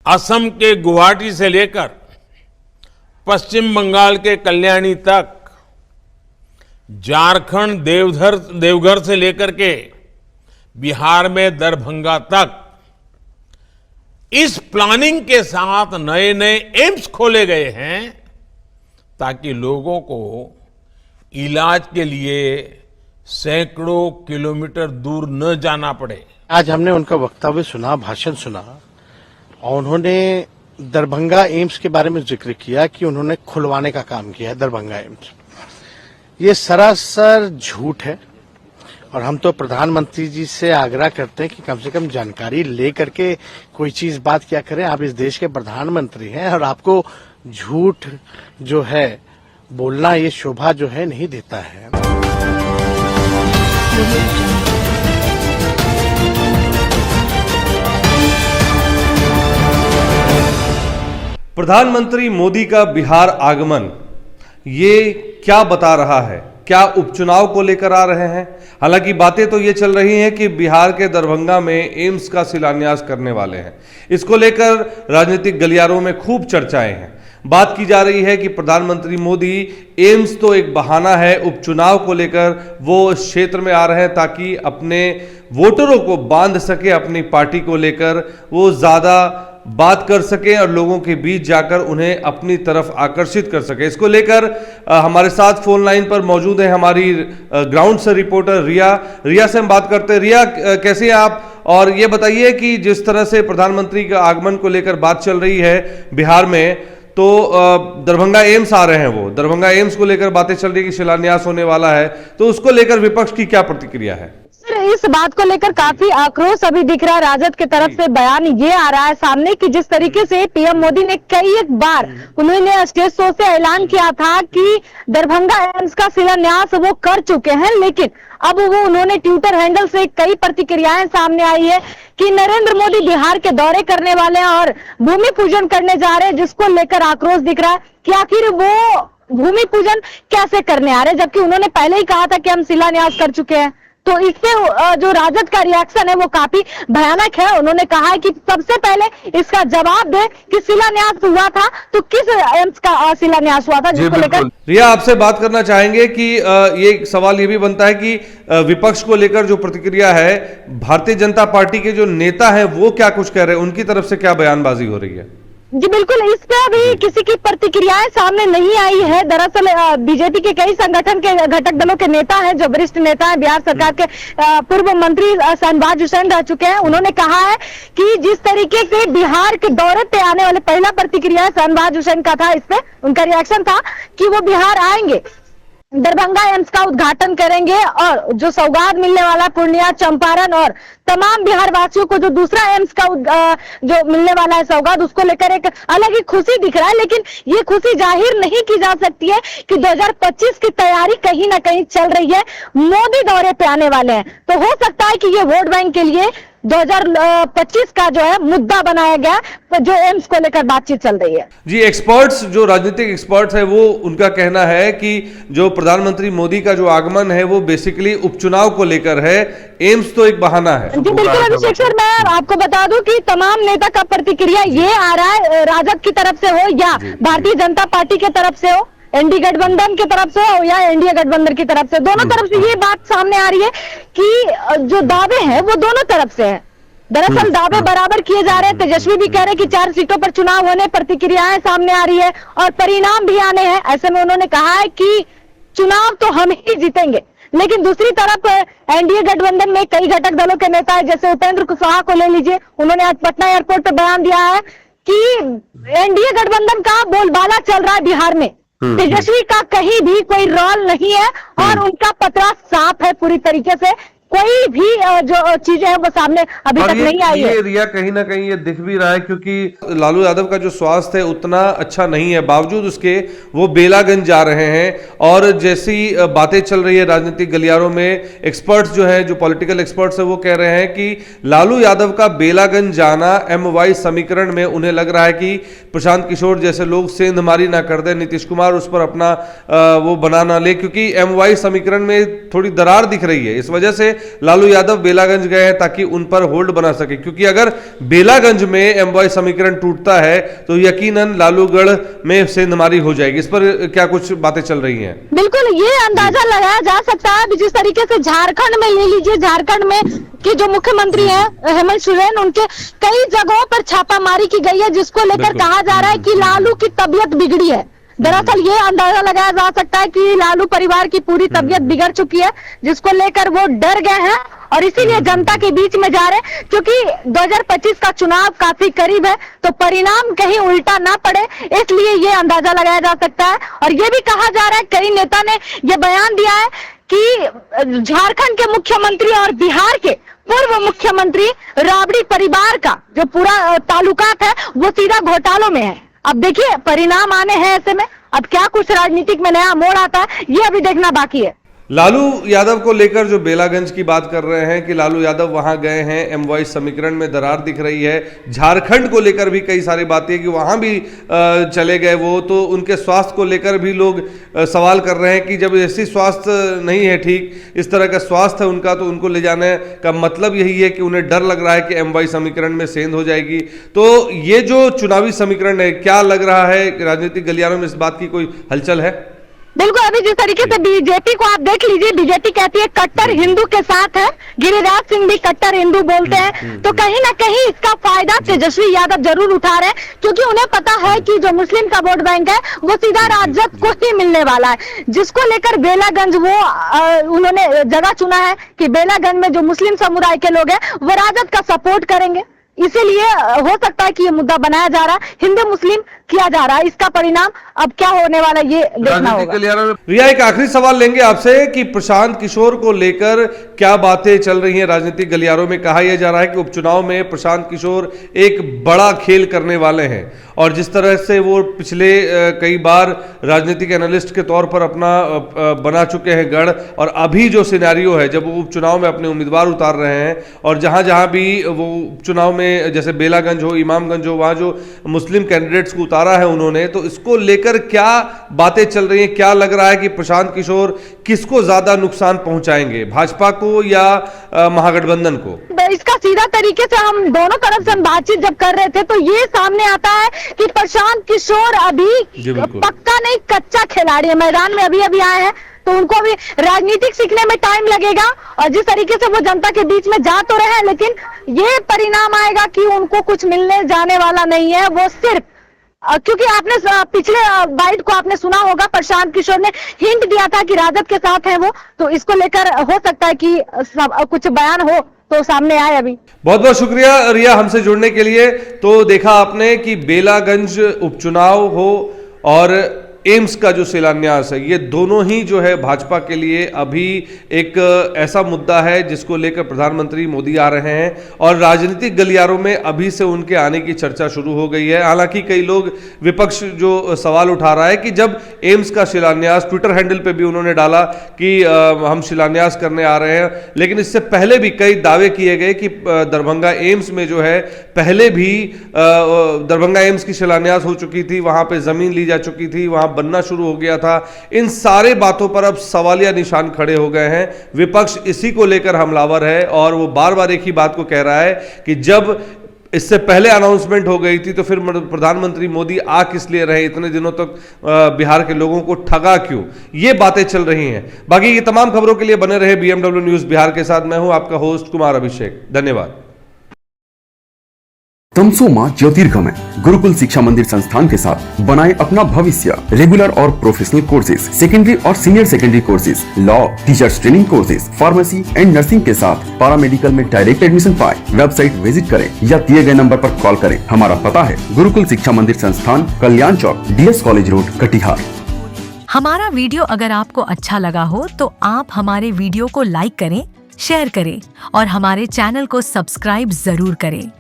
असम के गुवाहाटी से लेकर पश्चिम बंगाल के कल्याणी तक, झारखंड देवघर से लेकर के बिहार में दरभंगा तक इस प्लानिंग के साथ नए नए एम्स खोले गए हैं ताकि लोगों को इलाज के लिए सैकड़ों किलोमीटर दूर न जाना पड़े। आज हमने उनका वक्तव्य सुना, भाषण सुना, और उन्होंने दरभंगा एम्स के बारे में जिक्र किया कि उन्होंने खुलवाने का काम किया है दरभंगा एम्स। ये सरासर झूठ है और हम तो प्रधानमंत्री जी से आग्रह करते हैं कि कम से कम जानकारी ले करके कोई चीज बात क्या करें। आप इस देश के प्रधानमंत्री हैं और आपको झूठ जो है बोलना, ये शोभा जो है नहीं देता है। प्रधानमंत्री मोदी का बिहार आगमन ये क्या बता रहा है? क्या उपचुनाव को लेकर आ रहे हैं? हालांकि बातें तो ये चल रही हैं कि बिहार के दरभंगा में एम्स का शिलान्यास करने वाले हैं। इसको लेकर राजनीतिक गलियारों में खूब चर्चाएं हैं। बात की जा रही है कि प्रधानमंत्री मोदी एम्स तो एक बहाना है, उपचुनाव को लेकर वो क्षेत्र में आ रहे हैं ताकि अपने वोटरों को बांध सके, अपनी पार्टी को लेकर वो ज्यादा बात कर सके और लोगों के बीच जाकर उन्हें अपनी तरफ आकर्षित कर सके। इसको लेकर हमारे साथ फोन लाइन पर मौजूद है हमारी ग्राउंड से रिपोर्टर रिया से हम बात करते हैं। रिया, कैसे हैं आप? और ये बताइए कि जिस तरह से प्रधानमंत्री के आगमन को लेकर बात चल रही है बिहार में, तो दरभंगा एम्स आ रहे हैं, वो दरभंगा एम्स को लेकर बातें चल रही है कि शिलान्यास होने वाला है, तो उसको लेकर विपक्ष की क्या प्रतिक्रिया है? इस बात को लेकर काफी आक्रोश अभी दिख रहा है। राजद की तरफ से बयान ये आ रहा है सामने कि जिस तरीके से पीएम मोदी ने कई एक बार उन्होंने स्टेज शो से ऐलान किया था कि दरभंगा एम्स का शिलान्यास वो कर चुके हैं, लेकिन अब वो उन्होंने ट्विटर हैंडल से कई प्रतिक्रियाएं सामने आई है कि नरेंद्र मोदी बिहार के दौरे करने वाले हैं और भूमि पूजन करने जा रहे हैं, जिसको लेकर आक्रोश दिख रहा है कि आखिर वो भूमि पूजन कैसे करने आ रहे, जबकि उन्होंने पहले ही कहा था कि हम शिलान्यास कर चुके हैं। तो इससे जो राजद का रिएक्शन है वो काफी भयानक है। उन्होंने कहा है कि सबसे पहले इसका जवाब दे कि शिलान्यास हुआ था तो किस एम्स का शिलान्यास हुआ था, जिसको लेकर रिया आपसे बात करना चाहेंगे कि ये सवाल ये भी बनता है कि विपक्ष को लेकर जो प्रतिक्रिया है, भारतीय जनता पार्टी के जो नेता हैं वो क्या कुछ कह रहे हैं, उनकी तरफ से क्या बयानबाजी हो रही है? जी बिल्कुल, इस पे अभी किसी की प्रतिक्रियाएं सामने नहीं आई है। दरअसल बीजेपी के कई संगठन के घटक दलों के नेता हैं, जो वरिष्ठ नेता हैं, बिहार सरकार के पूर्व मंत्री शहनवाज हुसैन रह चुके हैं। उन्होंने कहा है कि जिस तरीके से बिहार के दौरे पे आने वाले, पहला प्रतिक्रिया शहनवाज हुसैन का था, इस पे उनका रिएक्शन था कि वो बिहार आएंगे, दरभंगा एम्स का उद्घाटन करेंगे और जो सौगात मिलने वाला पूर्णिया, चंपारण और तमाम बिहार वासियों को जो दूसरा एम्स का जो मिलने वाला है सौगात, उसको लेकर एक अलग ही खुशी दिख रहा है। लेकिन ये खुशी जाहिर नहीं की जा सकती है कि 2025 की तैयारी कहीं ना कहीं चल रही है। मोदी दौरे पे आने वाले हैं, तो हो सकता है कि ये वोट बैंक के लिए 2025 का जो है मुद्दा बनाया गया, तो जो एम्स को लेकर बातचीत चल रही है। जी, एक्सपर्ट्स, जो राजनीतिक एक्सपर्ट्स है, वो उनका कहना है कि जो प्रधानमंत्री मोदी का जो आगमन है वो बेसिकली उपचुनाव को लेकर है, एम्स तो एक बहाना है। जी बिल्कुल अभिषेक सर, मैं आपको बता दूं कि तमाम नेता का प्रतिक्रिया ये आ रहा है, राजद की तरफ से हो या भारतीय जनता पार्टी की तरफ से हो, एनडीए गठबंधन की तरफ से हो या एनडीए गठबंधन की तरफ से, दोनों तरफ से ये बात सामने आ रही है कि जो दावे हैं वो दोनों तरफ से हैं। दरअसल दावे बराबर किए जा रहे हैं। तेजस्वी भी कह रहे हैं कि 4 सीटों पर चुनाव होने, प्रतिक्रियाएं सामने आ रही है और परिणाम भी आने हैं। ऐसे में उन्होंने कहा है कि चुनाव तो हम ही जीतेंगे, लेकिन दूसरी तरफ एनडीए गठबंधन में कई घटक दलों के नेता है, जैसे उपेंद्र कुशवाहा को ले लीजिए, उन्होंने आज पटना एयरपोर्ट पर बयान दिया है कि एनडीए गठबंधन का बोलबाला चल रहा है बिहार में, तेजस्वी का कहीं भी कोई रोल नहीं है और उनका पतरा साफ है पूरी तरीके से। कोई भी जो चीजें हैं वो सामने अभी तक नहीं आई है। रिया, कहीं ना कहीं ये दिख भी रहा है क्योंकि लालू यादव का जो स्वास्थ्य है उतना अच्छा नहीं है, बावजूद उसके वो बेलागंज जा रहे हैं। और जैसी बातें चल रही है राजनीतिक गलियारों में, एक्सपर्ट्स जो है, जो पॉलिटिकल एक्सपर्ट्स है, वो कह रहे हैं कि लालू यादव का बेलागंज जाना MY समीकरण में उन्हें लग रहा है कि प्रशांत किशोर जैसे लोग सेंधमारी ना कर दे, नीतीश कुमार उस पर अपना वो बना ना ले, क्योंकि MY समीकरण में थोड़ी दरार दिख रही है। इस वजह से लालू यादव बेलागंज गए हैं ताकि उन पर होल्ड बना सके, क्योंकि अगर बेलागंज में एमवाई समीकरण टूटता है तो यकीनन लालूगढ़ में सेंधमारी हो जाएगी। इस पर क्या कुछ बातें चल रही हैं? बिल्कुल, ये अंदाजा लगाया जा सकता है जिस तरीके से झारखंड में ले लीजिए, झारखंड में कि जो मुख्यमंत्री हैं हेमंत सोरेन, उनके कई जगहों पर छापामारी की गई है, जिसको लेकर कहा जा रहा है कि लालू की तबीयत बिगड़ी है। दरअसल ये अंदाजा लगाया जा सकता है कि लालू परिवार की पूरी तबीयत बिगड़ चुकी है, जिसको लेकर वो डर गए हैं और इसीलिए जनता के बीच में जा रहे हैं। क्योंकि 2025 का चुनाव काफी करीब है, तो परिणाम कहीं उल्टा ना पड़े, इसलिए ये अंदाजा लगाया जा सकता है। और ये भी कहा जा रहा है, कई नेता ने ये बयान दिया है कि झारखंड के मुख्यमंत्री और बिहार के पूर्व मुख्यमंत्री राबड़ी परिवार का जो पूरा ताल्लुकात है वो सीधा घोटालों में है। अब देखिए परिणाम आने हैं ऐसे में, अब क्या कुछ राजनीतिक में नया मोड़ आता है ये अभी देखना बाकी है। लालू यादव को लेकर जो बेलागंज की बात कर रहे हैं कि लालू यादव वहां गए हैं, एमवाई समीकरण में दरार दिख रही है। झारखंड को लेकर भी कई सारी बातें कि वहां भी चले गए वो, तो उनके स्वास्थ्य को लेकर भी लोग सवाल कर रहे हैं कि जब ऐसी स्वास्थ्य नहीं है ठीक, इस तरह का स्वास्थ्य है उनका, तो उनको ले जाने का मतलब यही है कि उन्हें डर लग रहा है कि एमवाई समीकरण में सेंध हो जाएगी। तो ये जो चुनावी समीकरण है, क्या लग रहा है राजनीतिक गलियारों में इस बात की कोई हलचल है? बिल्कुल, अभी जिस तरीके से बीजेपी को आप देख लीजिए, बीजेपी कहती है कट्टर हिंदू के साथ है, गिरिराज सिंह भी कट्टर हिंदू बोलते हैं, तो कहीं ना कहीं इसका फायदा तेजस्वी यादव जरूर उठा रहे हैं, क्योंकि उन्हें पता है कि जो मुस्लिम का वोट बैंक है वो सीधा राजद को ही मिलने वाला है, जिसको लेकर बेलागंज वो उन्होंने जगह चुना है कि बेलागंज में जो मुस्लिम समुदाय के लोग हैं वो राजद का सपोर्ट करेंगे। इसीलिए हो सकता है कि ये मुद्दा बनाया जा रहा है, हिंदू मुस्लिम किया जा रहा है। इसका परिणाम अब क्या होने वाला ये देखना होगा। रिया, एक आखिरी सवाल लेंगे आपसे कि प्रशांत किशोर को लेकर क्या बातें चल रही हैं राजनीतिक गलियारों में? कहा यह जा रहा है कि उपचुनाव में प्रशांत किशोर एक बड़ा खेल करने वाले हैं, और जिस तरह से वो पिछले कई बार राजनीतिक एनालिस्ट के तौर पर अपना बना चुके हैं गढ़, और अभी जो सिनेरियो है जब वो उपचुनाव में अपने उम्मीदवार उतार रहे हैं, और जहां जहां भी वो उपचुनाव में जैसे बेलागंज हो, इमामगंज हो, वहां जो मुस्लिम कैंडिडेट्स को उतारा है उन्होंने, तो इसको लेकर क्या बातें चल रही हैं? क्या लग रहा है कि प्रशांत किशोर किसको ज्यादा नुकसान पहुंचाएंगे, भाजपा को या महागठबंधन को? इसका सीधा तरीके से हम दोनों तरफ से हम बातचीत जब कर रहे थे तो ये सामने आता है कि प्रशांत किशोर अभी पक्का नहीं कच्चा खिलाड़ी है, मैदान में अभी अभी आए हैं, तो उनको भी राजनीतिक सीखने में टाइम लगेगा। और जिस तरीके से वो जनता के बीच में जा तो रहे हैं, लेकिन ये परिणाम आएगा कि उनको कुछ मिलने जाने वाला नहीं है। वो सिर्फ क्योंकि आपने पिछले बाइट को आपने सुना होगा, प्रशांत किशोर ने हिंट दिया था कि राजद के साथ है वो, तो इसको लेकर हो सकता है कि कुछ बयान हो तो सामने आए। अभी बहुत बहुत शुक्रिया रिया हमसे जुड़ने के लिए। तो देखा आपने कि बेलागंज उपचुनाव हो और एम्स का जो शिलान्यास है, ये दोनों ही जो है भाजपा के लिए अभी एक ऐसा मुद्दा है जिसको लेकर प्रधानमंत्री मोदी आ रहे हैं, और राजनीतिक गलियारों में अभी से उनके आने की चर्चा शुरू हो गई है। हालांकि कई लोग, विपक्ष जो सवाल उठा रहा है कि जब एम्स का शिलान्यास, ट्विटर हैंडल पे भी उन्होंने डाला कि हम शिलान्यास करने आ रहे हैं, लेकिन इससे पहले भी कई दावे किए गए कि दरभंगा एम्स में जो है पहले भी दरभंगा एम्स की शिलान्यास हो चुकी थी, वहां पर जमीन ली जा चुकी थी, वहां बनना शुरू हो गया था। इन सारे बातों पर अब सवालिया निशान खड़े हो गए हैं। विपक्ष इसी को लेकर हमलावर है, और वो बार बार एक ही बात को कह रहा है कि जब इससे पहले अनाउंसमेंट हो गई थी तो फिर प्रधानमंत्री मोदी आ किस लिए रहे, इतने दिनों तक बिहार के लोगों को ठगा क्यों? ये बातें चल रही हैं। बाकी ये तमाम खबरों के लिए बने रहे BMW न्यूज बिहार के साथ। मैं हूं आपका होस्ट कुमार अभिषेक। धन्यवाद। तमसोमा ज्योतिर्गमय गुरुकुल शिक्षा मंदिर संस्थान के साथ बनाए अपना भविष्य। रेगुलर और प्रोफेशनल कोर्सेज, सेकेंडरी और senior secondary courses, law, teachers training courses, pharmacy and nursing के साथ पैरामेडिकल में डायरेक्ट एडमिशन पाए। वेबसाइट विजिट करें या दिए गए नंबर पर कॉल करें। हमारा पता है गुरुकुल शिक्षा मंदिर संस्थान, कल्याण चौक, DS कॉलेज रोड, कटिहार। हमारा वीडियो अगर आपको अच्छा लगा हो तो आप हमारे वीडियो को लाइक करें, शेयर करें और हमारे चैनल को सब्सक्राइब जरूर करें।